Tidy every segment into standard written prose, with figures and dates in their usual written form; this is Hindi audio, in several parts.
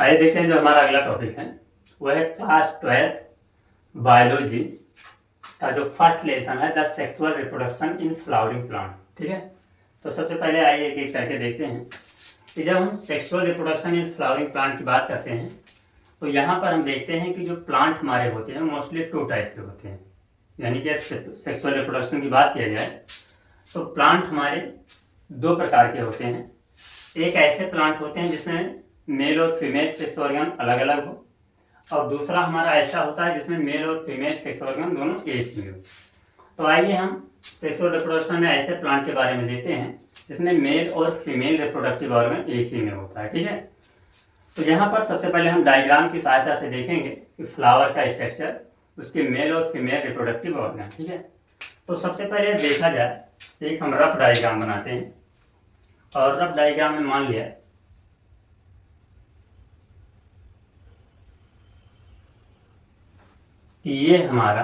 आइए देखते हैं जो हमारा अगला टॉपिक है वह है क्लास 12 बायोलॉजी का जो फर्स्ट लेसन है the sexual reproduction in flowering plant. ठीक है, तो सबसे पहले आइए एक एक करके देखते हैं कि जब हम sexual reproduction in flowering plant की बात करते हैं तो यहाँ पर हम देखते हैं कि जो प्लांट हमारे होते हैं मोस्टली 2 टाइप के होते हैं। यानी कि सेक्सुअल रिप्रोडक्शन की बात किया जाए तो प्लांट हमारे 2 प्रकार के होते हैं। एक ऐसे प्लांट होते हैं जिसमें मेल और फीमेल सेक्स ऑर्गन अलग अलग हो, और दूसरा हमारा ऐसा होता है जिसमें मेल और फीमेल सेक्स ऑर्गन दोनों एक ही हो। तो आइए हम सेक्सुअल रिप्रोडक्शन में ऐसे प्लांट के बारे में देखते हैं जिसमें मेल और फीमेल रिप्रोडक्टिव ऑर्गन एक ही में होता है। ठीक है, तो यहाँ पर सबसे पहले हम डायग्राम की सहायता से देखेंगे कि फ्लावर का स्ट्रक्चर, उसके मेल और फीमेल रिप्रोडक्टिव ऑर्गन। ठीक है, तो सबसे पहले देखा जाए एक हम रफ डायग्राम बनाते हैं, और रफ डायग्राम में मान लिया कि ये हमारा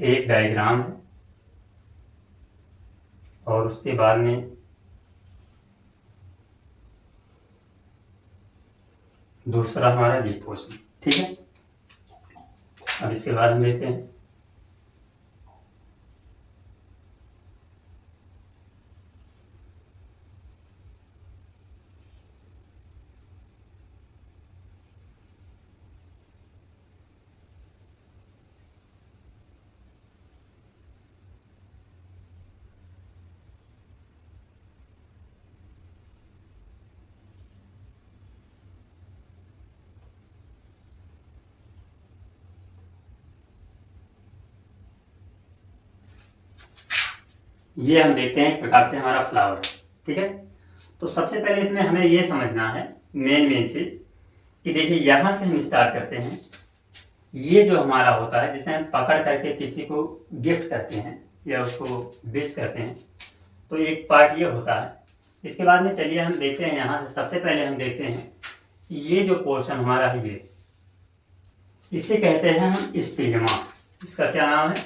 एक डायग्राम है और उसके बाद में दूसरा हमारा ये पोर्शन। ठीक है, अब इसके बाद हम देखते हैं ये हम देखते हैं एक प्रकार से हमारा फ्लावर। ठीक है, तो सबसे पहले इसमें हमें ये समझना है मेन चीज कि देखिए यहाँ से हम स्टार्ट करते हैं। ये जो हमारा होता है जिसे हम पकड़ करके किसी को गिफ्ट करते हैं या उसको विश करते हैं, तो एक पार्ट ये होता है। इसके बाद में चलिए हम देखते हैं यहाँ से सबसे पहले हम देखते हैं ये जो पोर्शन हमारा है ये, इसे कहते हैं हम स्टिग्मा। इसका क्या नाम है?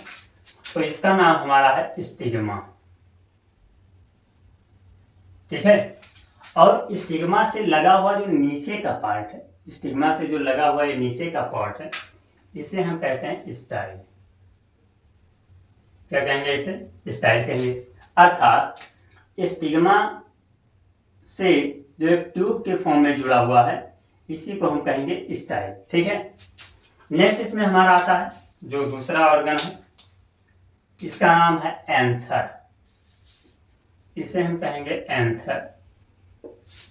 तो इसका नाम हमारा है स्टिग्मा। ठीक है, और स्टिग्मा से लगा हुआ जो नीचे का पार्ट है, स्टिग्मा से जो लगा हुआ ये नीचे का पार्ट है, इसे हम कहते हैं स्टाइल। क्या कहेंगे? इसे स्टाइल कहेंगे। अर्थात स्टिग्मा से जो एक ट्यूब के फॉर्म में जुड़ा हुआ है इसी को हम कहेंगे स्टाइल। ठीक है, नेक्स्ट इसमें हमारा आता है जो दूसरा ऑर्गन है, इसका नाम है एंथर। इसे हम कहेंगे एंथर,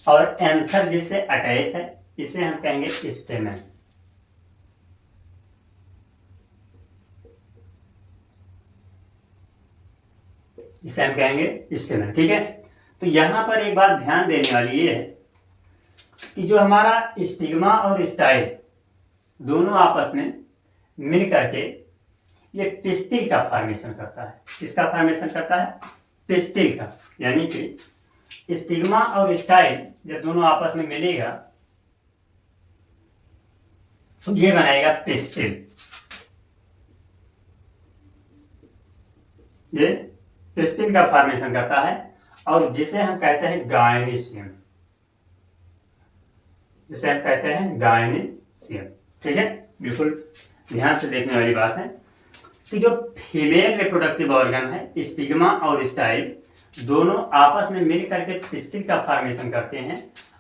और एंथर जिससे अटैच है इसे हम कहेंगे स्टेमन। इसे हम कहेंगे स्टेमन। ठीक है, तो यहां पर एक बात ध्यान देने वाली ये है कि जो हमारा स्टिग्मा और स्टाइल दोनों आपस में मिल करके ये पिस्टिल का फॉर्मेशन करता है। किसका फॉर्मेशन करता है? पिस्टिल का। यानी कि स्टिग्मा और स्टाइल जब दोनों आपस में मिलेगा तो ये बनाएगा पिस्टिल। ये पिस्टिल का फॉर्मेशन करता है, और जिसे हम कहते हैं गायनीशियम। जिसे हम कहते हैं गायनीशियम। ठीक है, बिल्कुल ध्यान से देखने वाली बात है कि जो फीमेल रिप्रोडक्टिव ऑर्गन है स्टिग्मा और स्टाइल दोनों आपस में मिल करके पिस्टिल का फॉर्मेशन करते हैं,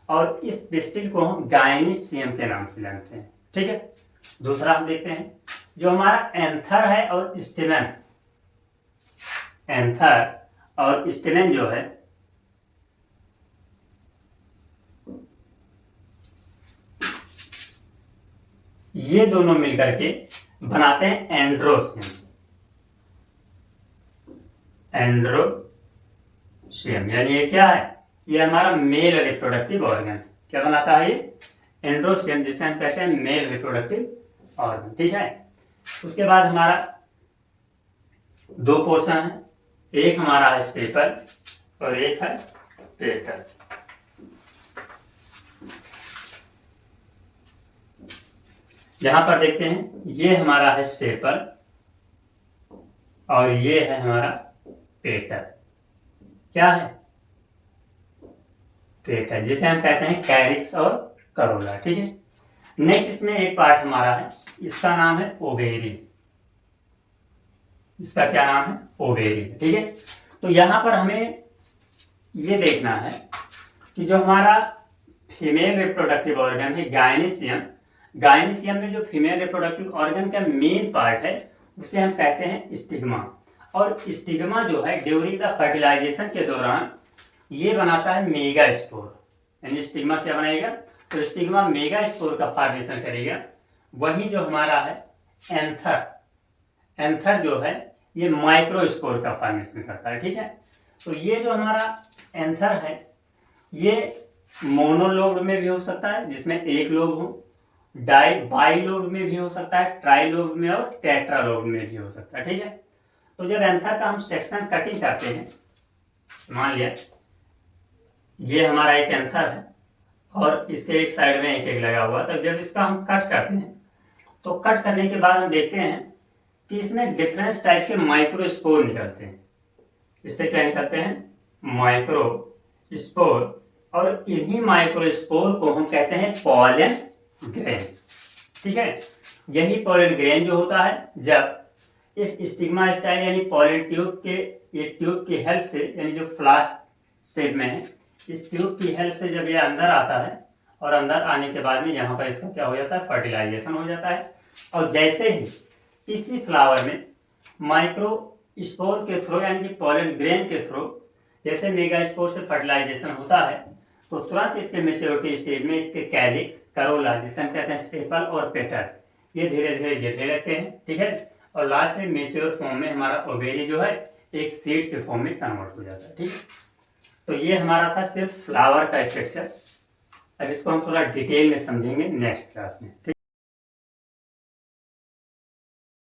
और इस पिस्टिल को हम गायनीशियम के नाम से जानते हैं। ठीक है, दूसरा हम देखते हैं जो हमारा एंथर है और स्टेमन। एंथर और स्टेमन जो है ये दोनों मिलकर के बनाते हैं एंड्रोशियम। एंड्रोशियम यानी ये क्या है? ये हमारा मेल रिप्रोडक्टिव ऑर्गन। क्या बनाता है ये? एंड्रोशियम, जिसे हम कहते हैं मेल रिप्रोडक्टिव ऑर्गन। ठीक है, उसके बाद हमारा 2 पोर्शन है, एक हमारा है सेपल और एक है पेटल। यहां पर देखते हैं ये हमारा है सेपल और ये है हमारा पेटल। क्या है? पेटल, जिसे हम कहते हैं कैरिक्स और करोला। ठीक है, नेक्स्ट इसमें एक पार्ट हमारा है, इसका नाम है ओवेरी। इसका क्या नाम है? ओवेरी। ठीक है, तो यहाँ पर हमें ये देखना है कि जो हमारा फीमेल रिप्रोडक्टिव ऑर्गन है गायनेसियम, गायनेसियम में जो फीमेल रिप्रोडक्टिव ऑर्गन का मेन पार्ट है उसे हम कहते हैं स्टिग्मा। और स्टिग्मा जो है ड्यूरिंग द फर्टिलाइजेशन के दौरान ये बनाता है मेगा स्पोर। यानी स्टिग्मा क्या बनाएगा? तो स्टिग्मा मेगा स्पोर का फॉर्मेशन करेगा। वही जो हमारा है एंथर, एंथर जो है ये माइक्रो स्पोर का फॉर्मेशन करता है। ठीक है, तो ये जो हमारा एंथर है ये मोनोलोब में भी हो सकता है, जिसमें एक लोब हो, बाइलोब में भी हो सकता है, ट्राइलोब में और टेट्रालोब में भी हो सकता है। ठीक है, तो जब एंथर का हम सेक्शन कटिंग करते हैं, मान लिया ये हमारा एक एंथर है और इसके एक साइड में एक एक लगा हुआ, तब जब इसका हम कट करते हैं तो कट करने के बाद हम देखते हैं कि इसमें डिफरेंस टाइप के माइक्रो स्पोर निकलते हैं। इससे क्या निकलते हैं? Micro spore. और इन्हीं माइक्रो स्पोर को हम कहते हैं पॉलन ग्रेन। ठीक है, यही पॉलन ग्रेन जो होता है जब इस स्टिग्मा स्टाइल यानी पॉलन ट्यूब के एक ट्यूब की हेल्प से, यानी जो फ्लास्क शेप में है, इस ट्यूब की हेल्प से जब ये अंदर आता है और अंदर आने के बाद में यहाँ पर इसका क्या हो जाता है? फर्टिलाइजेशन हो जाता है। और जैसे ही इसी फ्लावर में माइक्रो स्पोर के थ्रू यानी कि पॉलन ग्रेन के थ्रू जैसे मेगा स्पोर से फर्टिलाइजेशन होता है तो तुरंत इसके मेच्योरिटी स्टेज में इसके कैलिक्स, करोला जिसे हम कहते हैं सेपल और पेटल, ये धीरे धीरे गिरने लगते हैं। ठीक है, और लास्ट में मेच्योर फॉर्म में हमारा ओवेरी जो है एक सीड के फॉर्म में कन्वर्ट हो जाता है। ठीक, तो ये हमारा था सिर्फ फ्लावर का स्ट्रक्चर। अब इसको हम थोड़ा डिटेल में समझेंगे नेक्स्ट क्लास में। ठीक।